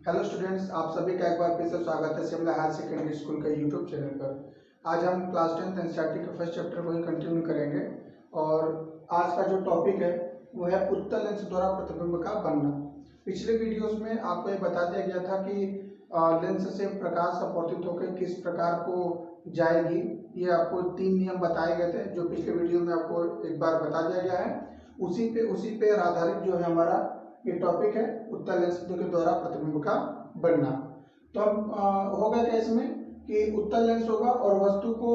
Hello students, आप सभी का एक बार फिर से स्वागत है शिमला हायर सेकेंडरी स्कूल के यूट्यूब चैनल पर। आज हम क्लास 10th एनसीईआरटी के फर्स्ट चैप्टर को ही कंटिन्यू करेंगे और आज का जो टॉपिक है वो है उत्तल लेंस द्वारा प्रतिबिंब का बनना। पिछले वीडियोस में आपको ये बता दिया गया था कि लेंस से प्रकाश अपवर्तित होकर किस प्रकार को जाएगी। ये आपको 3 नियम बताए गए थे जो पिछले वीडियो में आपको एक बार बता दिया गया है। उसी पे आधारित जो है हमारा ये टॉपिक है उत्तल लेंस के द्वारा प्रतिबिंब का बनना। तो अब होगा क्या इसमें कि उत्तल लेंस होगा और वस्तु को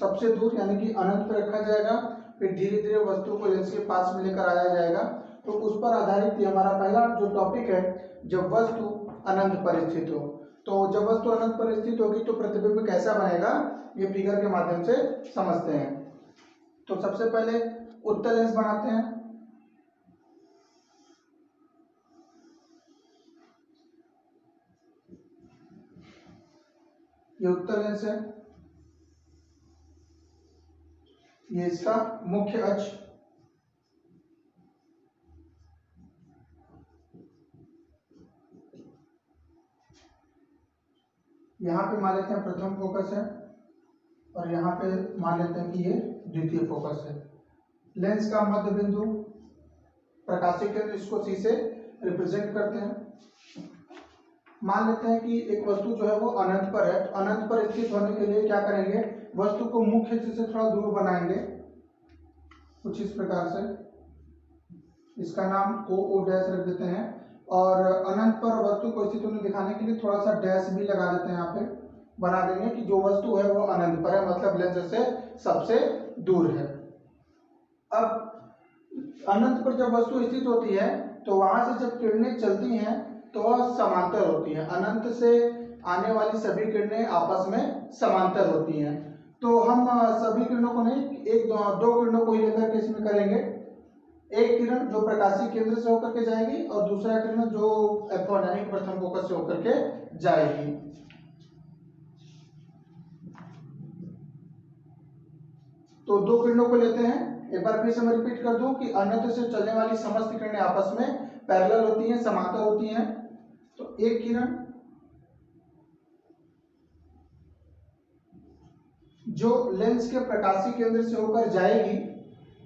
सबसे दूर यानी कि अनंत पर रखा जाएगा, फिर धीरे धीरे वस्तु को लेंस के पास में लेकर आया जाएगा। तो उस पर आधारित ये हमारा पहला जो टॉपिक है, जब वस्तु अनंत पर स्थित हो। तो जब वस्तु अनंत पर स्थित होगी तो प्रतिबिंब कैसा बनेगा, ये फिगर के माध्यम से समझते हैं। तो सबसे पहले उत्तल लेंस बनाते हैं। ये उत्तल लेंस है, ये इसका मुख्य अक्ष, यहाँ पे मान लेते हैं प्रथम फोकस है और यहाँ पे मान लेते हैं कि ये द्वितीय फोकस है। लेंस का मध्य बिंदु प्रकाशीय केंद्र, इसको सी से रिप्रेजेंट करते हैं। मान लेते हैं कि एक वस्तु जो है वो अनंत पर है। अनंत पर स्थित होने के लिए क्या करेंगे, वस्तु को मुख्य अक्ष से थोड़ा दूर बनाएंगे कुछ इस प्रकार से। इसका नाम ओ डैश रख देते हैं और अनंत पर वस्तु को स्थित होने दिखाने के लिए थोड़ा सा डैश भी लगा देते हैं। यहाँ पे बना देंगे कि जो वस्तु है वो अनंत पर है, मतलब लेंस से सबसे दूर है। अब अनंत पर जब वस्तु स्थित होती है तो वहां से जब किरणें चलती हैं तो समांतर होती हैं। अनंत से आने वाली सभी किरणें आपस में समांतर होती हैं। तो हम सभी किरणों को नहीं, एक दो किरणों को ही लेकर के इसमें करेंगे। एक किरण जो प्रकाशीय केंद्र से होकर के जाएगी और दूसरा किरण जो F1 यानी प्रथम फोकस से होकर के जाएगी। तो दो किरणों को लेते हैं। एक बार फिर से मैं रिपीट कर दूं कि अनंत से चलने वाली समस्त किरणें आपस में पैरेलल होती हैं, समांतर होती हैं। तो एक किरण जो लेंस के प्रकाशीय केंद्र से होकर जाएगी,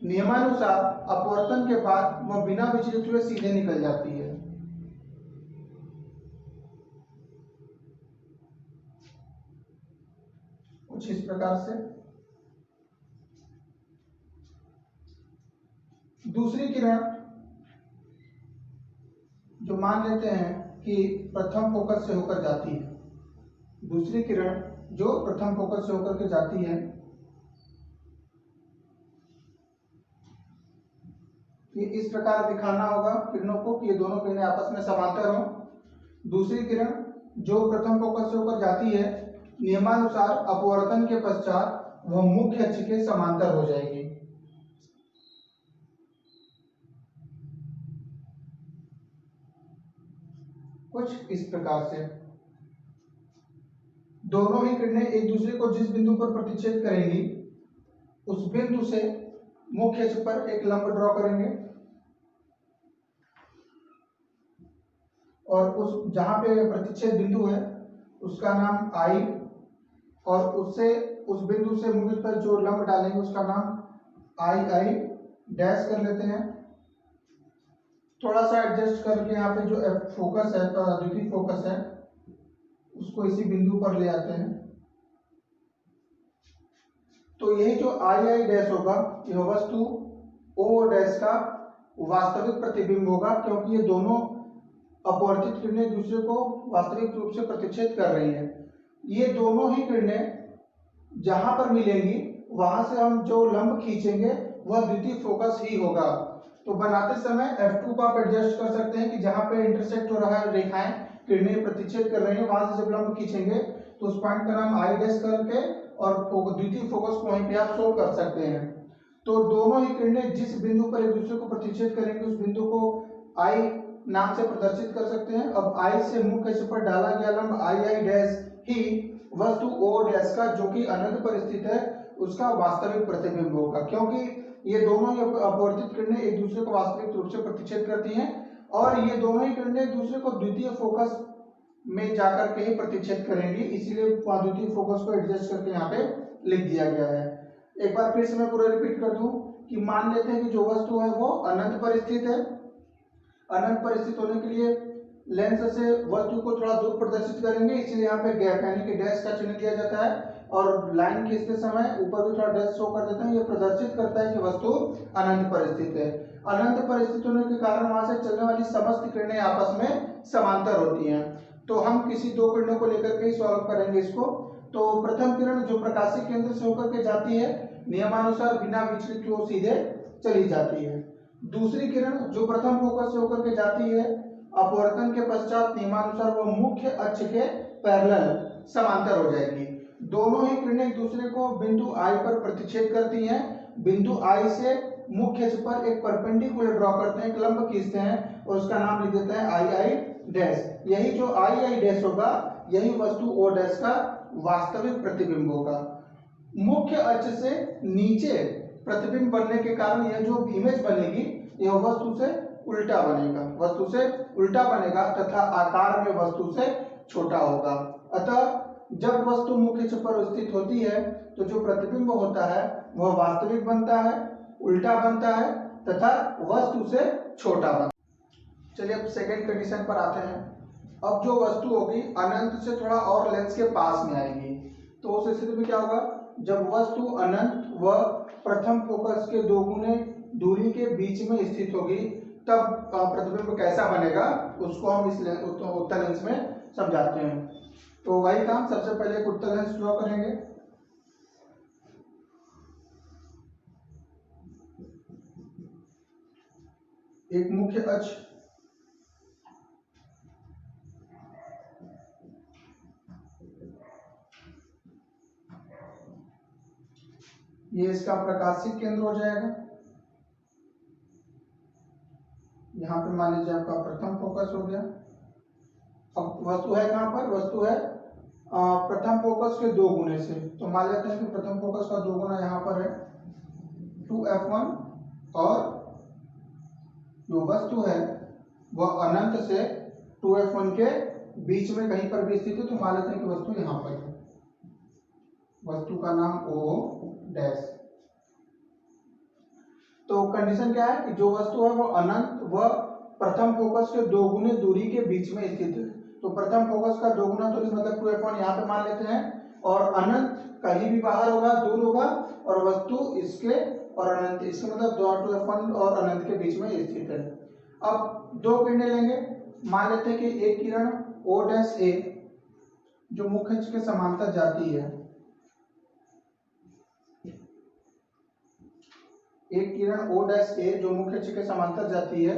नियमानुसार अपवर्तन के बाद वह बिना विचलित हुए सीधे निकल जाती है। कुछ इस प्रकार से। दूसरी किरण जो मान लेते हैं कि प्रथम फोकस से होकर जाती है, दूसरी किरण जो प्रथम फोकस से होकर के जाती है, ये इस प्रकार दिखाना होगा किरणों को कि ये दोनों किरणें आपस में समांतर हों। दूसरी किरण जो प्रथम फोकस से होकर जाती है, नियमानुसार अपवर्तन के पश्चात वह मुख्य अक्ष के समांतर हो जाएगी। कुछ इस प्रकार से। दोनों ही किरणें एक दूसरे को जिस बिंदु पर प्रतिच्छेद करेंगी उस बिंदु से मुख्य अक्ष पर एक लंब ड्रॉ करेंगे और उस जहां पे प्रतिच्छेद बिंदु है उसका नाम आई, और उससे उस बिंदु से मुख्य पर जो लंब डालेंगे उसका नाम आई डैश कर लेते हैं। थोड़ा सा एडजस्ट करके यहाँ पे जो फोकस है, द्वितीय फोकस है, उसको इसी बिंदु पर ले आते हैं। तो यही जो आई डैश होगा यह वस्तु ओ डैश का वास्तविक प्रतिबिंब होगा, क्योंकि ये दोनों अपवर्तित किरणें एक दूसरे को वास्तविक रूप से प्रतिच्छेद कर रही हैं। ये दोनों ही किरणें जहां पर मिलेंगी वहां से हम जो लंब खींचेंगे वह द्वितीय फोकस ही होगा। तो बनाते समय F2 को आप एडजस्ट कर सकते हैं कि जहां पे इंटरसेक्ट हो रहा है रेखाएं, किरणें प्रतिच्छेद कर रही हैं, वहां से जब लंब खींचेंगे तो उस पॉइंट का नाम आई डैश करके और द्वितीय फोकस को वहीं पे आप शो कर सकते हैं। तो दोनों ही किरणें जिस बिंदु पर एक दूसरे को प्रतिच्छेद करेंगे उस बिंदु को आई नाम से प्रदर्शित कर सकते हैं। अब आई से मुख्य अक्ष पर डाला गया लंब आई डैश ही वस्तु ओ डैश का जो कि अनंत पर स्थित है उसका वास्तविक प्रतिबिंब होगा, क्योंकि ये दोनों ही अपवर्तित किरणें एक दूसरे को वास्तविक रूप से प्रतिच्छेद करती हैं और ये दोनों ही किरणें एक दूसरे को द्वितीय फोकस में जाकर के ही प्रतिच्छेद करेंगी, इसीलिए द्वितीय फोकस को एडजस्ट करके यहाँ पे लिख दिया गया है। एक बार फिर से मैं पूरा रिपीट कर दूं कि मान लेते हैं कि जो वस्तु है वो अनंत पर स्थित है। अनंत पर स्थित होने के लिए लेंस से वस्तु को थोड़ा दूर प्रदर्शित करेंगे, इसलिए यहाँ पे गैप यानी कि डैश का चिन्ह दिया जाता है, और लाइन खींचते समय ऊपर भी थोड़ा डैश शो कर देते हैं। ये प्रदर्शित करता है कि वस्तु अनंत पर स्थित है। अनंत पर स्थित होने के कारण वहां से चलने वाली समस्त किरणें आपस में समांतर होती हैं। तो हम किसी दो किरणों को लेकर के ही सॉल्व करेंगे इसको। तो प्रथम किरण जो प्रकाशीय केंद्र से होकर के जाती है, नियमानुसार बिना विचलित हुए सीधे चली जाती है। दूसरी किरण जो प्रथम फोकस से होकर के जाती है, अपवर्तन के पश्चात नियमानुसार वो मुख्य अक्ष के पैरेलल समांतर हो जाएगी। दोनों ही किरणें एक दूसरे को बिंदु आई पर प्रतिच्छेद करती हैं। बिंदु आई से मुख्य अक्ष पर एक परपेंडिकुलर ड्रॉ करते हैं, एक लंब खींचते हैं और उसका नाम लिख देते हैं आई आई डैश। यही जो आई आई डैश होगा यही वस्तु ओ डैश का वास्तविक प्रतिबिंब होगा। मुख्य अक्ष से नीचे प्रतिबिंब बनने के कारण यह जो इमेज बनेगी यह वस्तु से उल्टा बनेगा, वस्तु से उल्टा बनेगा तथा आकार में वस्तु से छोटा होगा। अतः जब वस्तु मुख्य अक्ष पर स्थित होती है तो जो प्रतिबिंब होता है वह वास्तविक बनता है, उल्टा बनता है तथा वस्तु से छोटा बनता है। चलिए अब सेकेंड कंडीशन पर आते हैं। अब जो वस्तु होगी अनंत से थोड़ा और लेंस के पास में आएगी, तो उस स्थिति में क्या होगा, जब वस्तु अनंत व प्रथम फोकस के दोगुने दूरी के बीच में स्थित होगी तब प्रतिबिंब कैसा बनेगा उसको हम इस उत्तल लेंस में समझाते हैं। तो वही काम, सबसे पहले एक उत्तल लेंस ड्रॉ करेंगे। एक मुख्य अक्ष ये इसका प्रकाशिक केंद्र हो जाएगा। यहाँ पे मान लीजिए आपका प्रथम फोकस हो गया। अब वस्तु है कहाँ पर, वस्तु है प्रथम फोकस के दो गुने से। तो मान लेते हैं कि प्रथम फोकस का दो गुना यहाँ पर है 2f1 और जो वस्तु है वह अनंत से 2f1 के बीच में कहीं पर भी स्थित है। तो मान लेते हैं कि वस्तु यहाँ पर है, वस्तु का नाम O डैश। तो कंडीशन क्या है कि जो वस्तु है वो अनंत व प्रथम फोकस के दो गुने दूरी के बीच में स्थित है। तो प्रथम फोकस का दो गुना दूरी मतलब 2f1 यहाँ पे मान लेते हैं, और अनंत कहीं भी बाहर होगा, दूर होगा, और वस्तु इसके और अनंत इसके मतलब 2f1 और अनंत के बीच में स्थित है। अब दो किरणें लेंगे। मान लेते हैं कि एक किरण O डैश A जो मुख्य अक्ष के समांतर जाती है, एक किरण O डैश A जो मुख्य अक्ष के समांतर जाती है,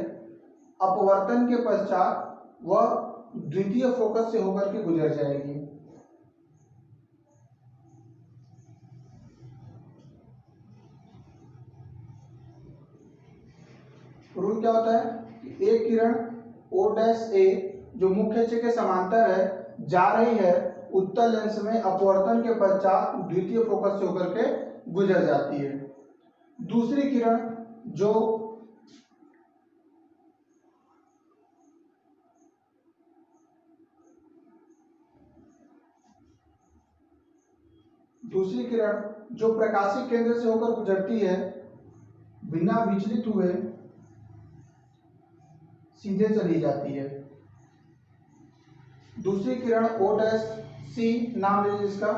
अपवर्तन के पश्चात वह द्वितीय फोकस से होकर के गुजर जाएगी। रूल क्या होता है कि एक किरण O डैश A जो मुख्य अक्ष के समांतर है जा रही है उत्तल लेंस में, अपवर्तन के पश्चात द्वितीय फोकस से होकर के गुजर जाती है। दूसरी किरण जो प्रकाशीय केंद्र से होकर गुजरती है बिना विचलित हुए सीधे चली जाती है। दूसरी किरण O डैश C नाम लीजिए इसका,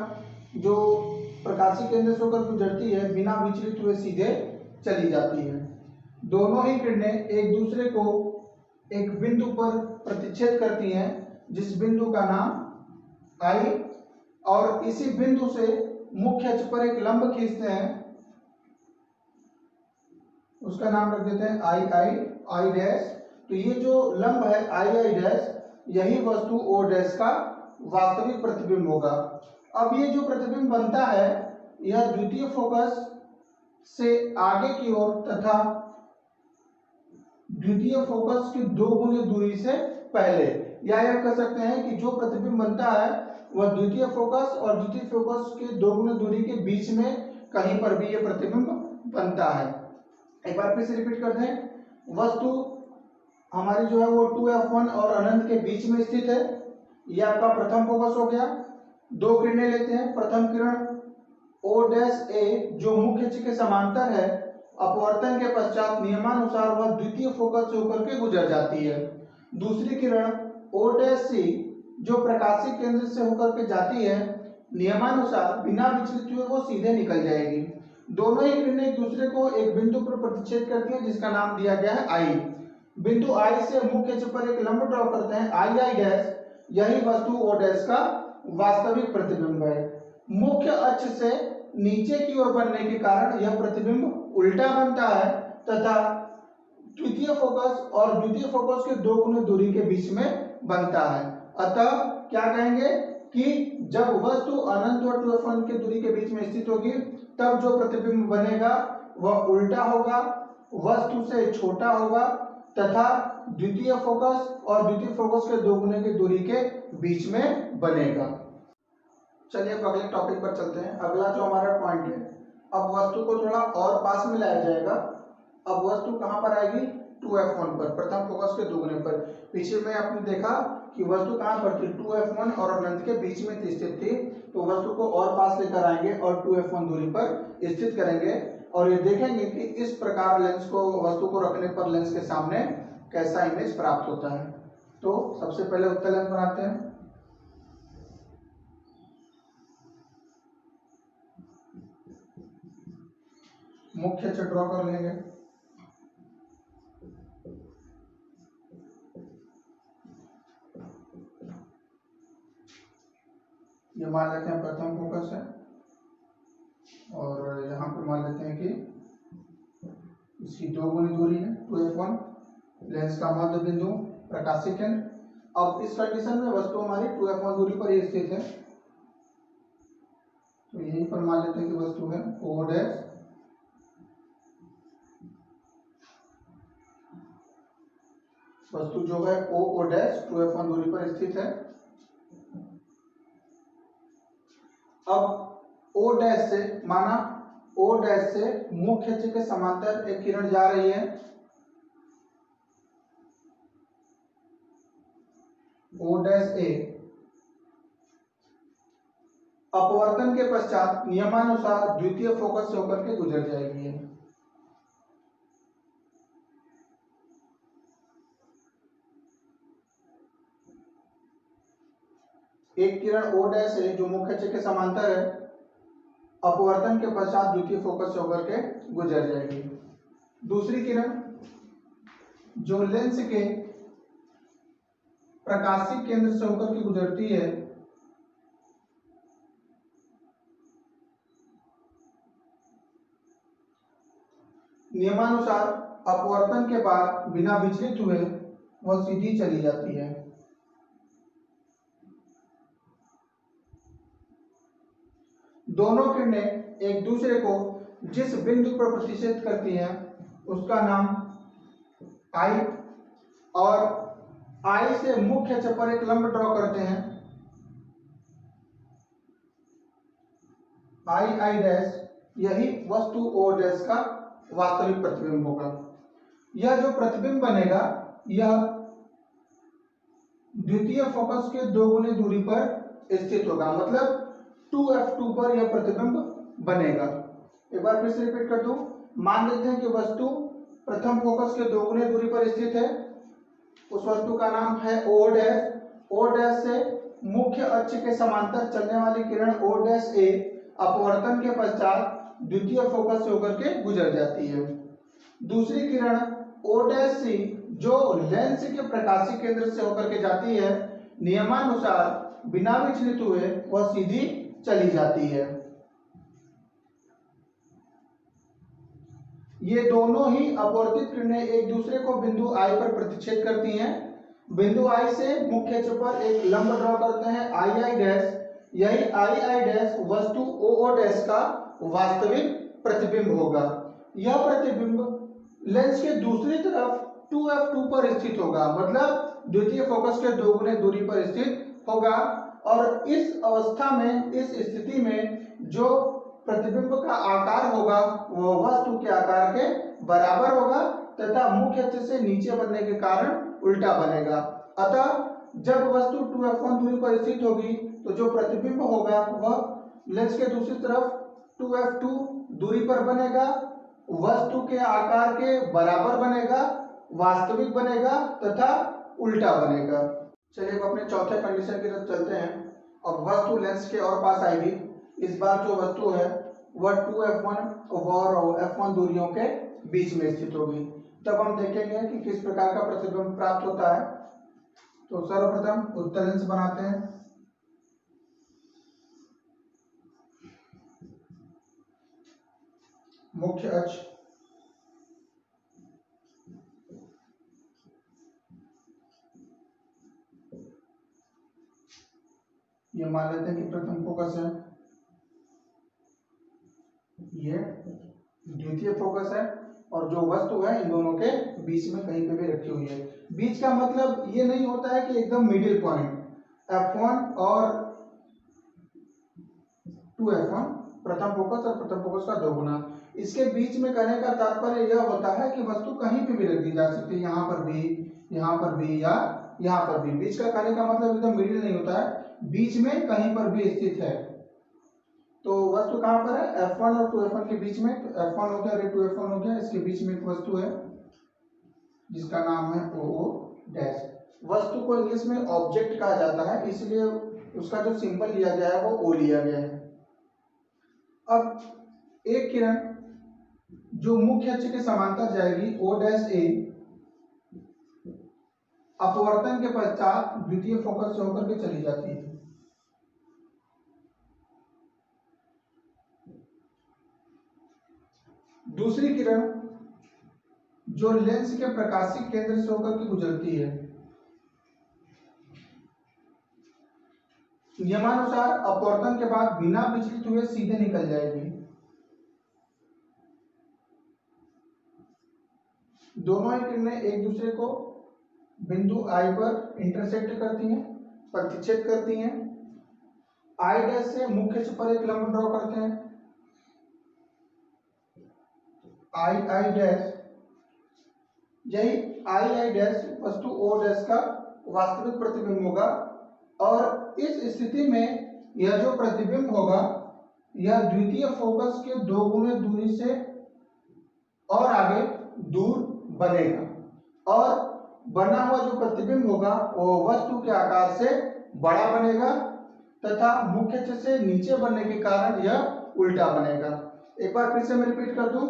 जो प्रकाशीय केंद्र से होकर गुजरती है बिना विचलित हुए सीधे चली जाती है। दोनों ही किरणें एक दूसरे को एक बिंदु पर प्रतिच्छेद करती हैं जिस बिंदु का नाम I, और इसी बिंदु से मुख्य अक्ष पर एक लंब खींचते हैं, उसका नाम रख देते हैं आई आई आई डैश। तो ये जो लंब है आई आई डैश यही वस्तु O डैश का वास्तविक प्रतिबिंब होगा। अब ये जो प्रतिबिंब बनता है यह द्वितीय फोकस से आगे की ओर तथा द्वितीय फोकस की दो गुनी दूरी से पहले, या यह कह सकते हैं कि जो प्रतिबिंब बनता है वह द्वितीय फोकस और द्वितीय फोकस के दो गुनी दूरी के बीच में कहीं पर भी यह प्रतिबिंब बनता है। एक बार फिर से रिपीट करते हैं, वस्तु हमारी जो है वो 2f1 और अनंत के बीच में स्थित है। ये आपका प्रथम फोकस हो गया। दो किरणें लेते हैं। प्रथम किरण O' जो मुख्य अक्ष के समांतर है, अपवर्तन के पश्चात नियमानुसार वह द्वितीय फोकस से होकर के गुजर जाती है। दूसरी किरण O' जो प्रकाशिक केंद्र से होकर के जाती है, नियमानुसार बिना विचलित हुए वो सीधे निकल जाएगी। दोनों ही किरणें एक दूसरे को एक बिंदु पर प्रतिच्छेद करती हैं जिसका नाम दिया गया है I। बिंदु I से मुख्य अक्ष पर एक लंब ड्रॉ करते हैं I', यही वस्तु O' का वास्तविक प्रतिबिंब है। मुख्य अक्ष से नीचे की ओर बनने के कारण यह प्रतिबिंब उल्टा बनता है तथा द्वितीय फोकस और द्वितीय फोकस के दो गुने दूरी के बीच में बनता है। अतः क्या कहेंगे कि जब वस्तु अनंत और 2f1 के दूरी के बीच में स्थित होगी तब जो प्रतिबिंब बनेगा वह उल्टा होगा, वस्तु से छोटा होगा तथा द्वितीय फोकस और द्वितीय फोकस के दो गुने की दूरी के बीच में बनेगा। चलिए अब अगले टॉपिक पर चलते हैं। अगला जो हमारा पॉइंट है, अब वस्तु को थोड़ा और पास में लाया जाएगा। अब वस्तु कहां पर आएगी? 2f1 पर, प्रथम फोकस के दोगुने पर। पीछे में आपने देखा कि वस्तु कहां पर थी? 2f1 और अनंत के बीच में स्थित थी। तो वस्तु को और पास लेकर आएंगे और 2f1 दूरी पर स्थित करेंगे और ये देखेंगे कि इस प्रकार लेंस को, वस्तु को रखने पर लेंस के सामने कैसा इमेज प्राप्त होता है। तो सबसे पहले उत्तल लेंस बनाते हैं। मुख्य अक्ष ड्रॉ कर लेंगे। ये मान लेते हैं प्रथम फोकस है और यहाँ पे मान लेते हैं कि इसकी दो गुनी दूरी है 2f1, लेंस का मध्य बिंदु प्रकाशिक केंद्र। अब इस कंडीशन में वस्तु हमारी 2f1 दूरी पर ही स्थित है, तो यहीं पर मान लेते हैं कि वस्तु है O'। वस्तु जो है O' 2f1 दूरी पर स्थित है। अब O' से माना O' से मुख्य अक्ष के समांतर एक किरण जा रही है। O' अपवर्तन के पश्चात नियमानुसार द्वितीय फोकस से होकर के गुजर जाएगी। एक किरण O' से जो मुख्य अक्ष के समांतर है, अपवर्तन के पश्चात द्वितीय फोकस से होकर के गुजर जाएगी। दूसरी किरण जो लेंस के प्रकाशिक केंद्र से होकर के गुजरती है, नियमानुसार अपवर्तन के बाद बिना विचलित हुए वह सीधी चली जाती है। दोनों किरणें एक दूसरे को जिस बिंदु पर प्रतिच्छेद करती हैं उसका नाम I और I से मुख्य अक्ष पर एक लंब ड्रॉ करते हैं I', यही वस्तु O' का वास्तविक प्रतिबिंब होगा। यह जो प्रतिबिंब बनेगा यह द्वितीय फोकस के दो गुने दूरी पर स्थित होगा, मतलब 2f2 पर यह प्रतिबिंब बनेगा। एक बार फिर से रिपीट कर दूं। मान लेते हैं कि वस्तु प्रथम फोकस के दो गुने दूरी पर स्थित है। उस वस्तु का नाम है O'। से मुख्य अक्ष के समांतर चलने वाली किरण O' अपवर्तन के पश्चात द्वितीय फोकस से होकर के गुजर जाती है। दूसरी किरण O' जो लेंस के प्रकाशिक केंद्र से होकर के जाती है, नियमानुसार बिना विचलित हुए वह सीधी चली जाती है। ये दोनों ही अपवर्तित किरणें एक दूसरे को बिंदु I पर प्रतिच्छेद करती हैं। बिंदु I से मुख्य अक्ष पर एक लंब ड्रॉ करते हैं I', यही I' वस्तु O' का वास्तविक प्रतिबिंब होगा। यह प्रतिबिंब लेंस के दूसरी तरफ 2f2 पर स्थित होगा, मतलब द्वितीय फोकस के दो गुने दूरी पर स्थित होगा और इस अवस्था में, इस स्थिति में जो प्रतिबिंब का आकार होगा वह वस्तु के आकार के बराबर होगा तथा मुख्य अक्ष से नीचे बनने के कारण उल्टा बनेगा। अतः जब वस्तु 2f1 दूरी पर स्थित होगी तो जो प्रतिबिंब होगा वह लेंस के दूसरी तरफ 2f2 दूरी पर बनेगा, वस्तु के आकार के बराबर बनेगा, वास्तविक बनेगा तथा उल्टा बनेगा। चलिए अब अपने चौथे कंडीशन की तरफ चलते हैं। अब वस्तु लेंस के और पास आएगी। इस बार जो वस्तु है वह 2f1 और f1 दूरियों के बीच में स्थित होगी। तब हम देखेंगे कि किस प्रकार का प्रतिबिंब प्राप्त होता है। तो सर्वप्रथम उत्तल लेंस बनाते हैं। मुख्य अक्ष, ये मान लेते हैं कि प्रथम फोकस है, ये द्वितीय फोकस है और जो वस्तु है इन दोनों के बीच में कहीं पे भी रखी हुई है। बीच का मतलब ये नहीं होता है कि एकदम मिडिल पॉइंट, f1 और 2f1 प्रथम फोकस और प्रथम फोकस का दोगुना। इसके बीच में करने का तात्पर्य यह होता है कि वस्तु कहीं पे भी रख दी जा सकती है, यहाँ पर भी, यहाँ पर भी या यहाँ पर भी। बीच का कहने का मतलब एकदम मिडिल नहीं होता है, बीच में कहीं पर भी स्थित है। तो वस्तु कहाँ पर है? f1 और 2f1 के बीच में। तो f1 हो गया और 2f1 हो गया, इसके बीच में एक वस्तु है जिसका नाम है OO डैश। वस्तु को इंग्लिश में ऑब्जेक्ट कहा जाता है, इसलिए उसका जो सिंबल लिया गया है वो O लिया गया है। अब एक किरण जो मुख्य अक्ष के समांतर जाएगी O डैश A, अपवर्तन के पश्चात द्वितीय फोकस से होकर के चली जाती है। दूसरी किरण जो लेंस के प्रकाशिक केंद्र से होकर के गुजरती है, नियमानुसार अपवर्तन के बाद बिना विचलित हुए सीधे निकल जाएगी। दोनों ही किरणें एक दूसरे को बिंदु I पर इंटरसेक्ट करती हैं, प्रतिच्छेद करती हैं। I डैश से मुख्य अक्ष पर एक लंब ड्रॉ करते हैं। I डैश, यही I डैश वस्तु O डैश का वास्तविक प्रतिबिंब होगा और इस स्थिति में यह जो प्रतिबिंब होगा यह द्वितीय फोकस के दोगुने दूरी से और आगे दूर बनेगा और बना हुआ जो प्रतिबिंब होगा वो वस्तु के आकार से बड़ा बनेगा तथा मुख्य अक्ष से नीचे बनने के कारण यह उल्टा बनेगा। एक बार फिर से मैं रिपीट कर दूं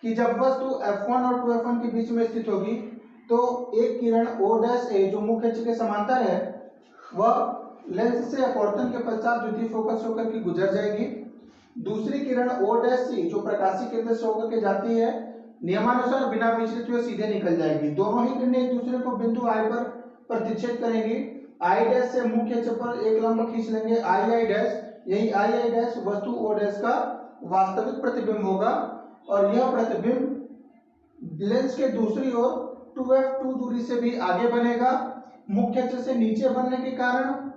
कि जब वस्तु f1 और 2f1 के बीच में स्थित होगी तो एक किरण O डैश A जो मुख्य अक्ष के समांतर है वह लेंस से अपवर्तन के पश्चात द्वितीय फोकस होकर के गुजर जाएगी। दूसरी किरण O डैश C जो प्रकाशिक केंद्र से होकर के जाती है, नियमानुसार बिना विचलित हुए सीधे निकल जाएगी। दोनों ही किरणें एक दूसरे को बिंदु I पर प्रतिच्छेद करेंगी। I डैश से मुख्य अक्ष पर एक लंब खींच लेंगे I डैश, यही I डैश वस्तु O डैश का वास्तविक प्रतिबिंब होगा और यह प्रतिबिंब लेंस के दूसरी ओर 2f2 दूरी से भी आगे बनेगा। मुख्य अक्ष से नीचे बनने के कारण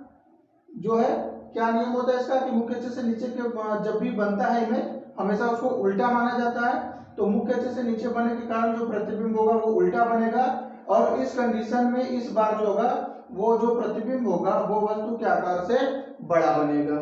जो है क्या नियम होता है इसका कि मुख्य अक्ष से नीचे के जब भी बनता है इमेज हमेशा उसको उल्टा माना जाता है। तो मुख्य अक्ष से नीचे बनने के कारण जो प्रतिबिंब होगा वो उल्टा बनेगा और इस कंडीशन में इस बार जो होगा वो जो प्रतिबिंब होगा वो वस्तु के आकार से बड़ा बनेगा।